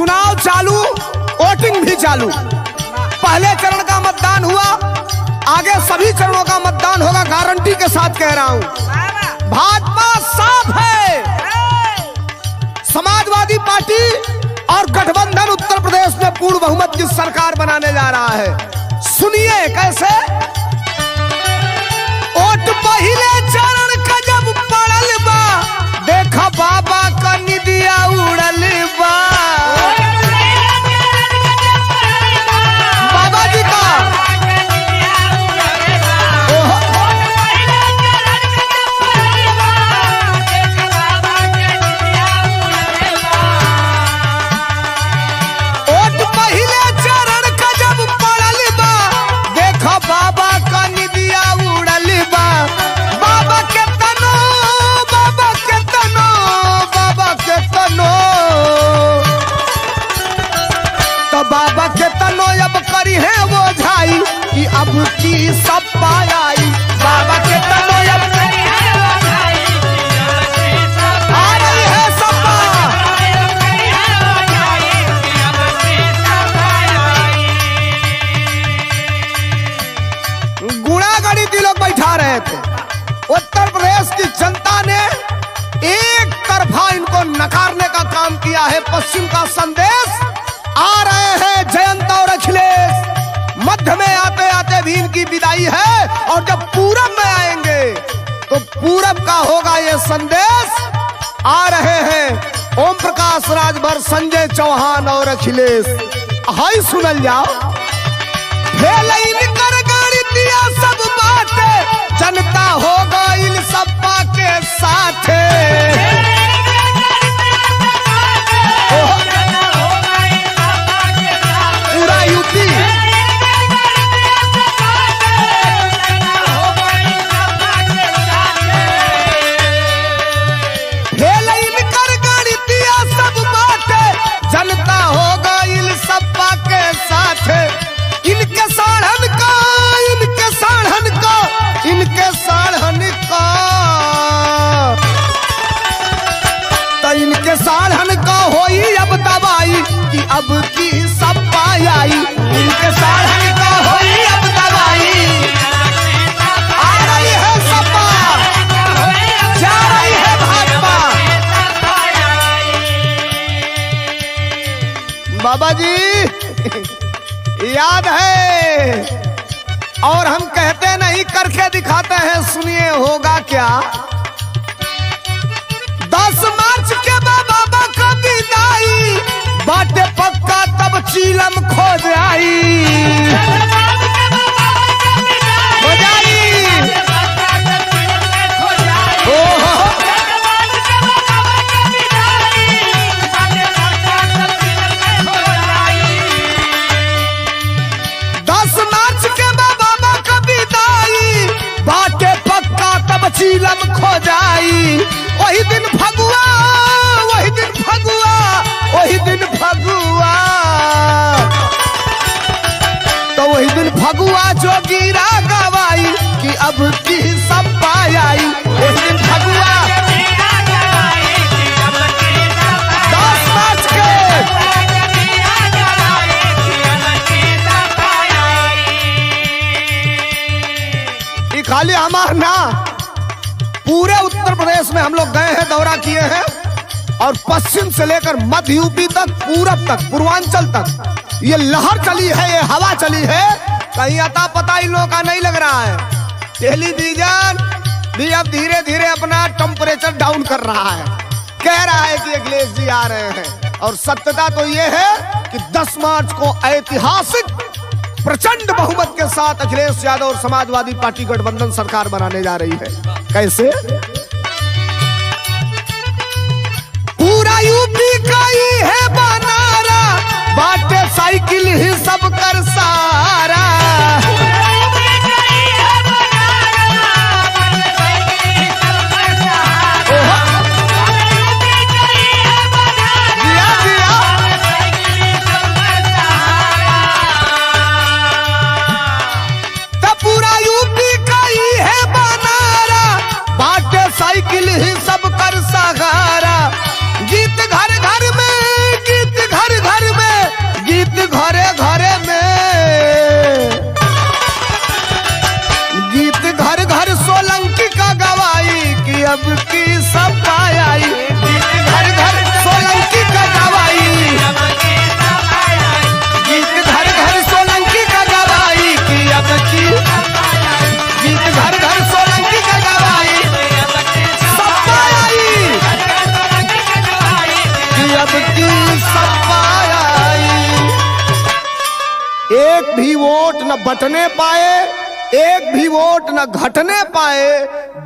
चुनाव चालू, वोटिंग भी चालू। पहले चरण का मतदान हुआ, आगे सभी चरणों का मतदान होगा, गारंटी के साथ कह रहा हूं। भाजपा साफ है, समाजवादी पार्टी और गठबंधन उत्तर प्रदेश में पूर्ण बहुमत की सरकार बनाने जा रहा है। सुनिए कैसे। वोट पहले चरण का जब पड़ल बा, देखा बाबा का निदिया उड़ल बा। बाबा जी का वोट पहले चरण का जब पड़ल बा, देखा बाबा का निदिया उड़ल बा। बाबा के तनो, बाबा के तनो, बाबा के तनो, तो बाबा के तनो अब करी है वो झाई कि अब की सब पाई। बाबा के तनो अब करी है वो झाई, आ रही है सपा। गुणा गणित लोग बैठा रहे थे। उत्तर प्रदेश की जनता ने एक तरफा इनको नकारने का काम किया है। पश्चिम का संदेश आ रहे हैं जयंत और अखिलेश, मध्य में आते आते भी इनकी विदाई है, और जब पूरब में आएंगे तो पूरब का होगा ये संदेश। आ रहे हैं ओम प्रकाश राजभर, संजय चौहान और अखिलेश। हाई सुनल जाओ। कर गणितिया सब बातें जनता होगा इन सपा के साथ। पूरा यूपी कर गणितिया सब बातें जनता होगा इन सपा के साथ। इनके साढ़न का, इनके साढ़न का, इनके साढ़न का, तो इनके साढ़न का होई अब दवाई कि अब की सपा आई। इनके साढ़न का होई अब दवाई, आ रही है सपा, जा रही है भाजपा। बाबा जी याद है, और हम कहते नहीं करके दिखाते हैं। सुनिए होगा क्या। 10 मार्च के बाबा का विदाई, बाटे पक्का तब चीलम खो जाई, हो जाई। ओहो 10 मार्च के बाबा का विदाई, बाटे पक्का तब चीलम खो जाई। वही दिन फगुआ, वही दिन फगुआ, वही दिन फगुआ, तो वही दिन फगुआ जो गिरा गवाई कि अब की सपा आई। वही दिन फगुआ 10 मार्च के। ये खाली हमारा ना, पूरे उत्तर प्रदेश में हम लोग गए हैं, दौरा किए हैं, और पश्चिम से लेकर मध्य यूपी तक, पूरब तक, पूर्वांचल तक ये लहर चली है, ये हवा चली है। कहीं अता पता इन लोगों का नहीं लग रहा है। टेलीविजन भी अब धीरे धीरे अपना टेम्परेचर डाउन कर रहा है, कह रहा है कि अखिलेश जी आ रहे हैं। और सत्यता तो ये है कि 10 मार्च को ऐतिहासिक प्रचंड बहुमत के साथ अखिलेश यादव और समाजवादी पार्टी गठबंधन सरकार बनाने जा रही है। कैसे? पूरा यूपी का ही है बनारा, बाटे साइकिल ही सब कर सारा। साइकिल ही सब कर सहारा, गीत घर घर में, गीत घर घर अब की सपा आई, घर घर सोलंकी का गवाई, गीत घर घर सोलंकी का गवाई कि अब की, गीत घर घर सोलंकी का गवाई सपा आई कि अब की सपा आई। एक भी वोट न बटने पाए, एक भी वोट न घटने पाए,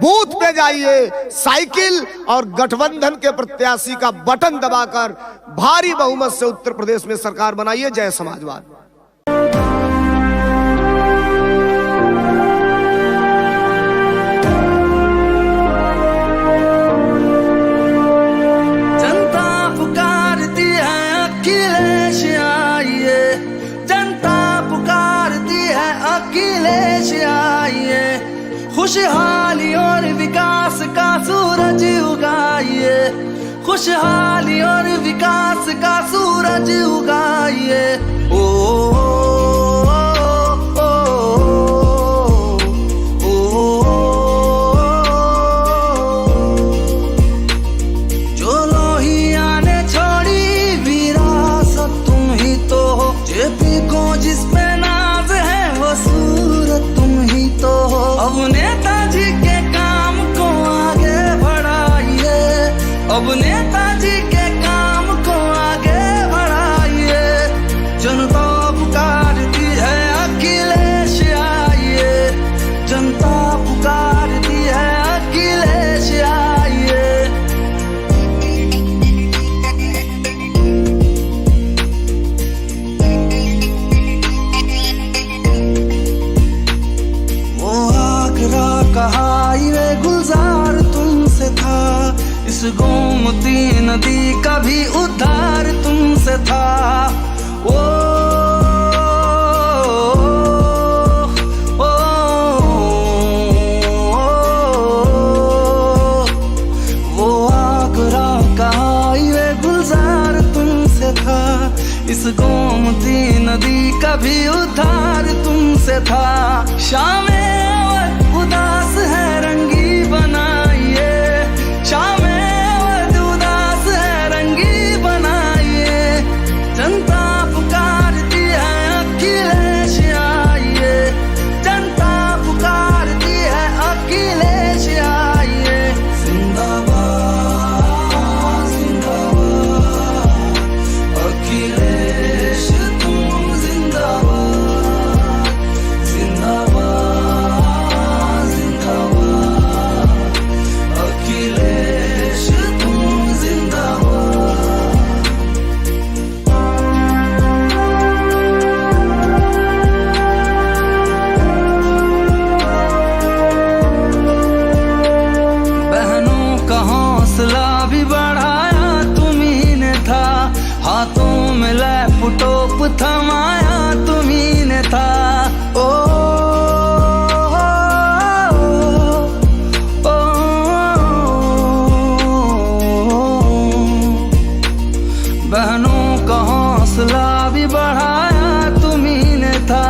बूथ पे जाइए, साइकिल और गठबंधन के प्रत्याशी का बटन दबाकर भारी बहुमत से उत्तर प्रदेश में सरकार बनाइए। जय समाजवाद। जनता पुकारती है अखिलेश आइए, जनता पुकारती है अखिलेश आइए, खुशहाली और विकास का सूरज उगाइए, खुशहाली और विकास का सूरज उगाइए। ओ, ओ, ओ, जो लोहिया ने छोड़ी विरासत तुम ही तो हो, जेपी को जिस पे नाज है वो सूरत तुम ही तो हो। अब नेताजी के काम को आगे बढ़ाइए, अब नेताजी के काम को आगे बढ़ाइए। जनता पुकारती है अखिलेश आइए, जनता पुकारती है अखिलेश आइए। वो आगरा का हाईवे गुलजार तुमसे था, इस गोमती नदी का भी उद्धार तुमसे था। ओ, ओ, वो आगरा का हाईवे गुलजार तुमसे था, इस गोमती नदी का भी उद्धार तुमसे था। शामें उदास है रंगी बनाइए, शामें उदास है रंगी बनाइए। जनता पुकारती है अखिलेश आइए, जनता पुकारती है अखिलेश आइए। जिंदाबाद जिंदाबाद अखिलेश तुम जिंदाबाद, जिंदाबाद जिंदाबाद अखिलेश तुम जिंदाबाद। बहनों का हौसला भी बढ़ाया तुम्ही ने था, हाथों में लैपटॉप थमाया तुम्ही ने था। ओ, ओ, बहनों का हौसला भी बढ़ाया तुम्ही ने था,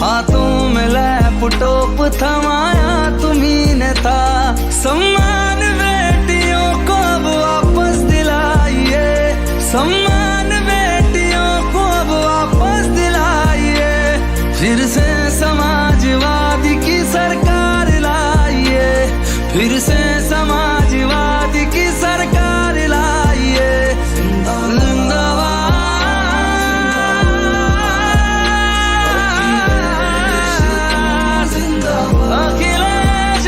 हाथों में लैपटॉप थमाया तुम्ही ने था। सम्मान बेटियों को अब वापस दिलाइए, सम्मान बेटियों को अब वापस दिलाइए। फिर से समाजवादी की सरकार लाइए, फिर से समाजवादी की सरकार लाइए। जिंदाबाद अखिलेश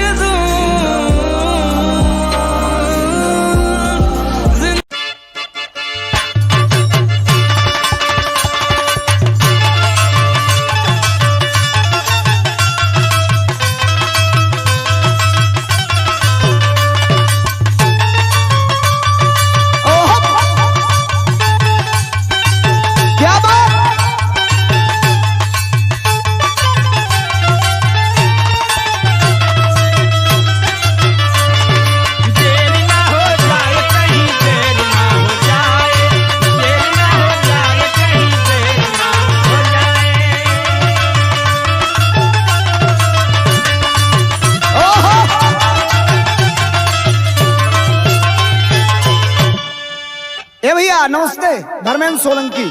भैया नमस्ते। धर्मेंद्र सोलंकी,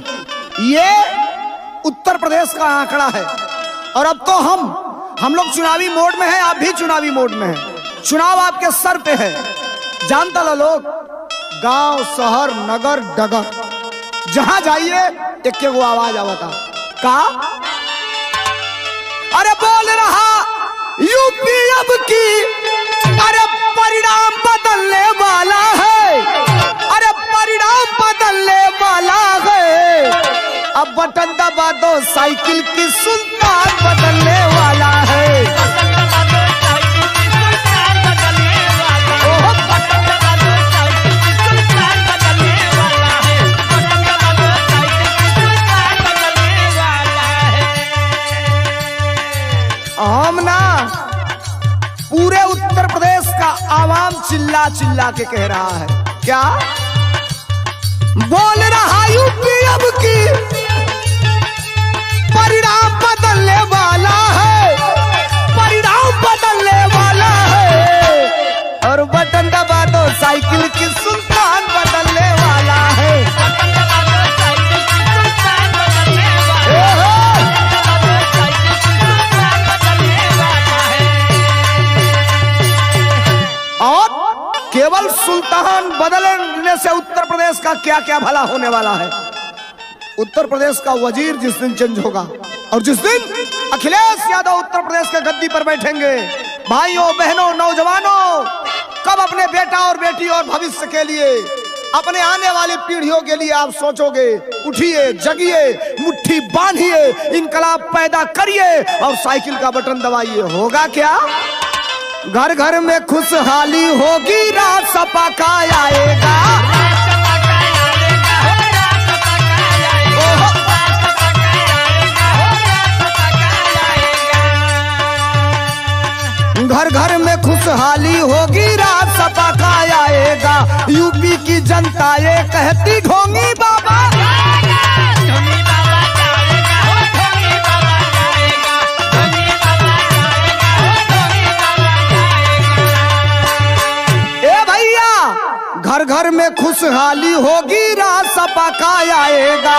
ये उत्तर प्रदेश का आंकड़ा है और अब तो हम लोग चुनावी मोड में हैं, आप भी चुनावी मोड में हैं। चुनाव आपके सर पे है। जानता लो लोग, गांव शहर नगर डगर जहां जाइए एक वो आवाज आवता का, अरे बोल रहा यूपी अब की, अरे परिणाम बदलने वाला है, अरे परिणाम बदलने वाला है। अब बटन दबा दो साइकिल की सुल्तान बदलने वाला है। हम ना पूरे उत्तर प्रदेश का आवाम चिल्ला चिल्ला के कह रहा है, क्या बोल रहा यूपी अब की परिणाम बदलने वाला है, परिणाम बदलने वाला है। और बटन दबा दो साइकिल की सुल्तान बदलने वाला है। और केवल सुल्तान बदलने से उत्तर प्रदेश का क्या क्या भला होने वाला है। उत्तर प्रदेश का वजीर जिस दिन चेंज होगा और जिस दिन अखिलेश यादव उत्तर प्रदेश के गद्दी पर बैठेंगे, भाइयों बहनों नौजवानों, कब अपने बेटा और बेटी और भविष्य के लिए, अपने आने वाली पीढ़ियों के लिए आप सोचोगे, उठिए जगिए, मुट्ठी बांधिए, इनकलाब पैदा करिए और साइकिल का बटन दबाइए। होगा क्या? घर घर में खुशहाली होगी, राज सपा का आएगा। घर घर में खुशहाली होगी, राज सपा का आएगा। यूपी की जनता ये कहती ढोंगी बाबा, घर घर में खुशहाली होगी, राज सपा का आएगा।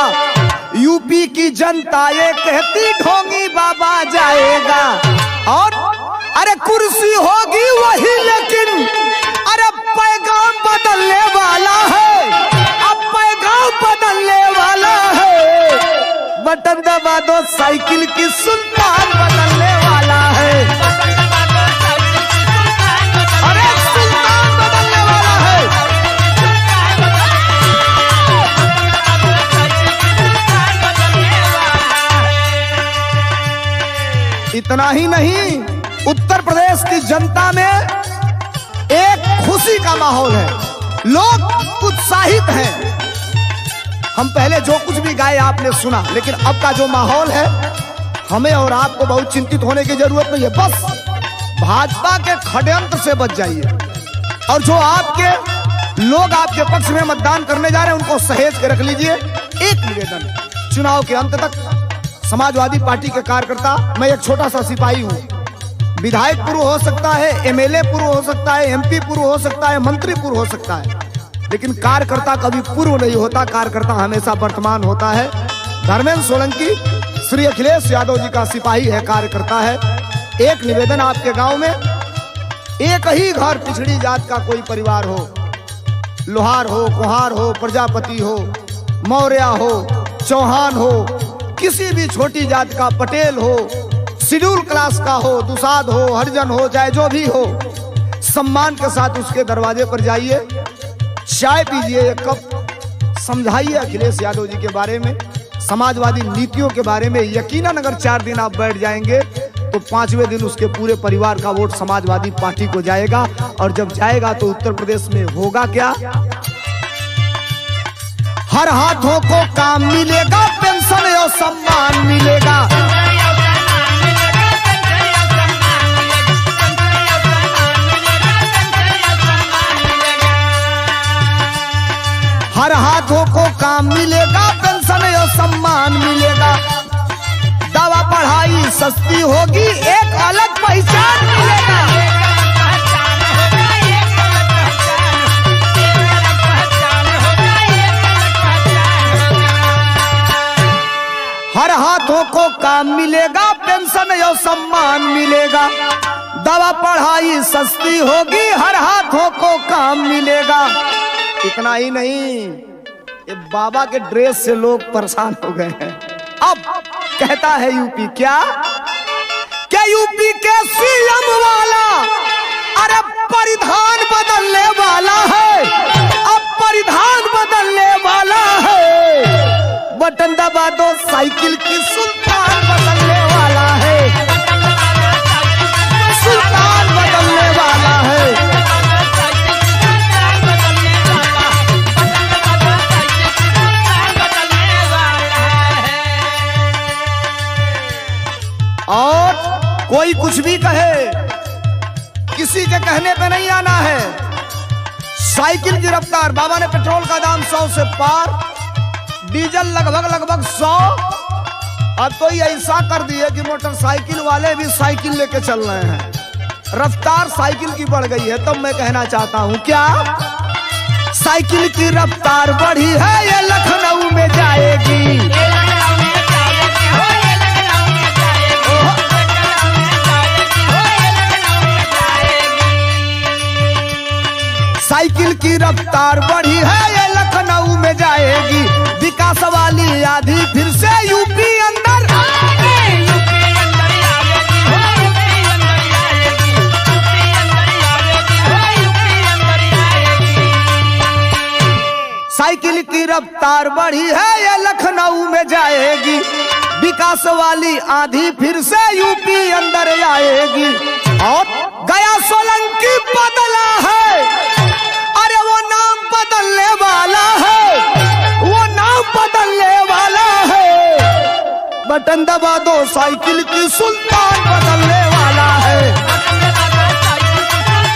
यूपी की जनता ये कहती ढोंगी बाबा जाएगा। और अरे कुर्सी होगी वही, लेकिन अरे पैगाम बदलने वाला है, अब पैगाम बदलने वाला है। बटन दबा दो साइकिल की सुल्तान बदलने वाला है। अरे सुल्तान बदलने वाला है। इतना ही नहीं, उत्तर प्रदेश की जनता में एक खुशी का माहौल है, लोग उत्साहित हैं। हम पहले जो कुछ भी गाए आपने सुना, लेकिन अब का जो माहौल है, हमें और आपको बहुत चिंतित होने की जरूरत नहीं है। बस भाजपा के षड्यंत्र से बच जाइए और जो आपके लोग आपके पक्ष में मतदान करने जा रहे हैं उनको सहेज के रख लीजिए। एक निवेदन, चुनाव के अंत तक समाजवादी पार्टी के कार्यकर्ता, मैं एक छोटा सा सिपाही हूँ, विधायक पूर्व हो सकता है, एमएलए पूर्व हो सकता है, एमपी पूर्व हो सकता है, मंत्री पूर्व हो सकता है, लेकिन कार्यकर्ता कभी पूर्व नहीं होता, कार्यकर्ता हमेशा वर्तमान होता है। धर्मेंद्र सोलंकी श्री अखिलेश यादव जी का सिपाही है, कार्यकर्ता है। एक निवेदन, आपके गांव में एक ही घर पिछड़ी जात का कोई परिवार हो, लोहार हो, कुहार हो, प्रजापति हो, मौर्य हो, चौहान हो, किसी भी छोटी जात का, पटेल हो, शेड्यूल क्लास का हो, दुसाद हो, हरिजन हो, चाहे जो भी हो, सम्मान के साथ उसके दरवाजे पर जाइए, चाय पीजिए, एक कप, समझाइए अखिलेश यादव जी के बारे में, समाजवादी नीतियों के बारे में। यकीनन अगर 4 दिन आप बैठ जाएंगे तो 5वें दिन उसके पूरे परिवार का वोट समाजवादी पार्टी को जाएगा। और जब जाएगा तो उत्तर प्रदेश में होगा क्या? हर हाथों को काम मिलेगा, पेंशन और सम्मान मिलेगा। हर हाथों को काम मिलेगा, पेंशन और सम्मान मिलेगा। दवा पढ़ाई सस्ती होगी, एक अलग पहचान मिलेगा। काम मिलेगा, पेंशन या सम्मान मिलेगा, दवा पढ़ाई सस्ती होगी, हर हाथों को काम मिलेगा। इतना ही नहीं, ये बाबा के ड्रेस से लोग परेशान हो गए हैं। अब कहता है यूपी क्या यूपी के सीएम वाला अरे परिधान बदलने वाला है, अब परिधान बदलने वाला है। बटन दबा दो साइकिल की सुल्तान बदलने वाला है, सुल्तान बदलने वाला है। और कोई कुछ भी कहे, किसी के कहने पे नहीं आना है। साइकिल की रफ्तार, बाबा ने पेट्रोल का दाम 100 से पार, डीजल लगभग 100। अब तो ये ऐसा कर दिए कि मोटरसाइकिल वाले भी साइकिल लेके चल रहे हैं, रफ्तार साइकिल की बढ़ गई है। तो मैं कहना चाहता हूं क्या साइकिल की रफ्तार बढ़ी है, ये लखनऊ में जाएगी। साइकिल की रफ्तार बढ़ी है, ये लखनऊ में जाएगी। विकास वाली आधी फिर से यूपी अंदर साइकिल की रफ्तार बढ़ी है, ये लखनऊ में जाएगी। विकास वाली आधी फिर से यूपी अंदर आएगी। और गया सोलंकी बदला है, अरे वो नाम बदलने वाला है, वो नाम बदलने वाला है। बटन दबा दो साइकिल की सुल्तान बदलने वाला है,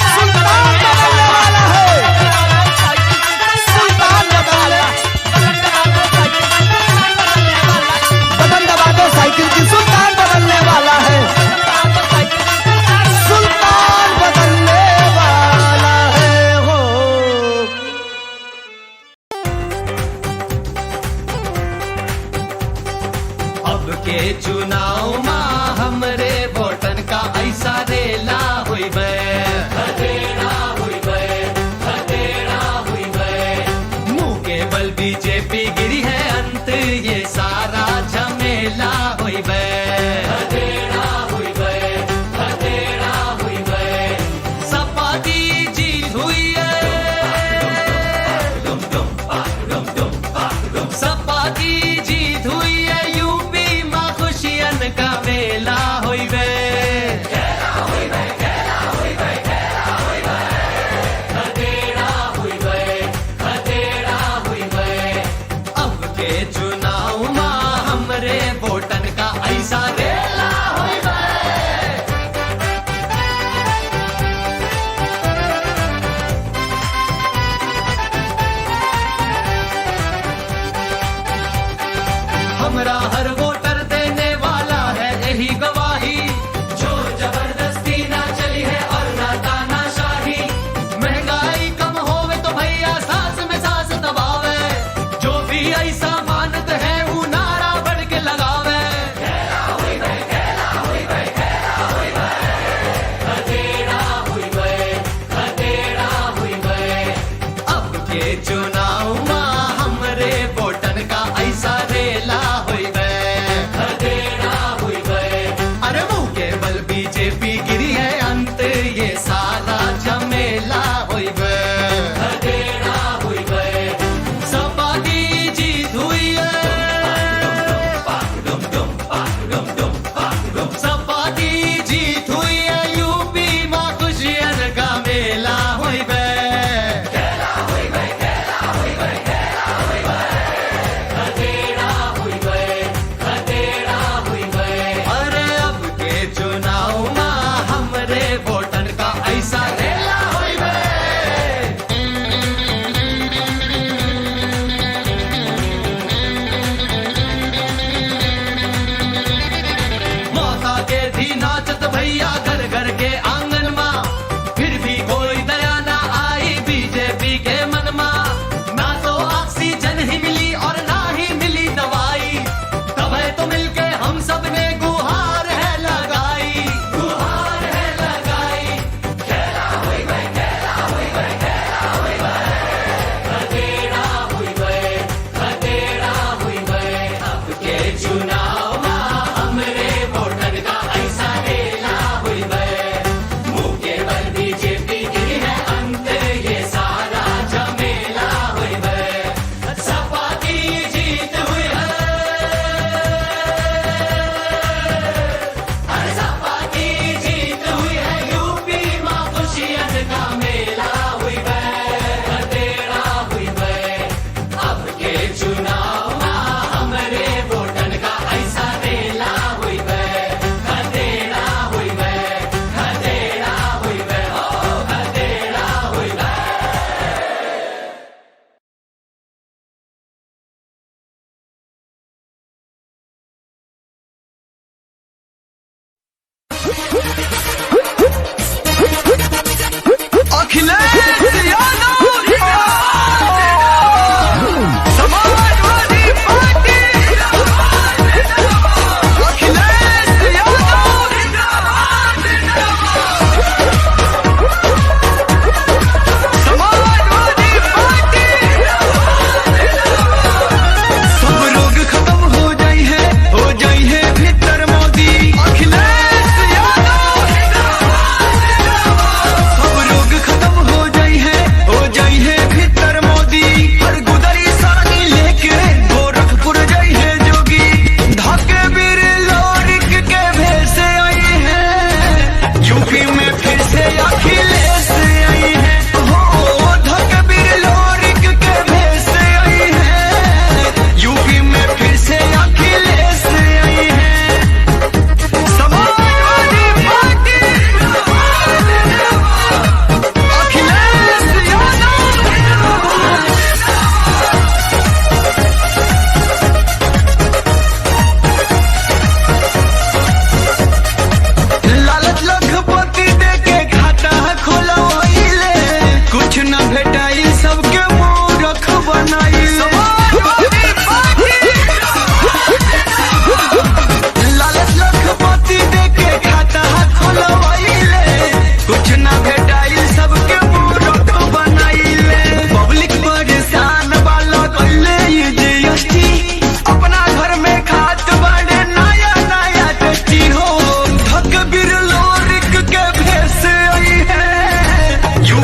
सुल्तान बदलने वाला है, सुल्तान बदलने। बटन दबा दो साइकिल की सुल्तान बदलने वाला है, सुल्तान बदलने वाला है हो। अब के चुनाव में हमरे वोटन का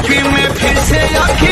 यूपी में फिर से आके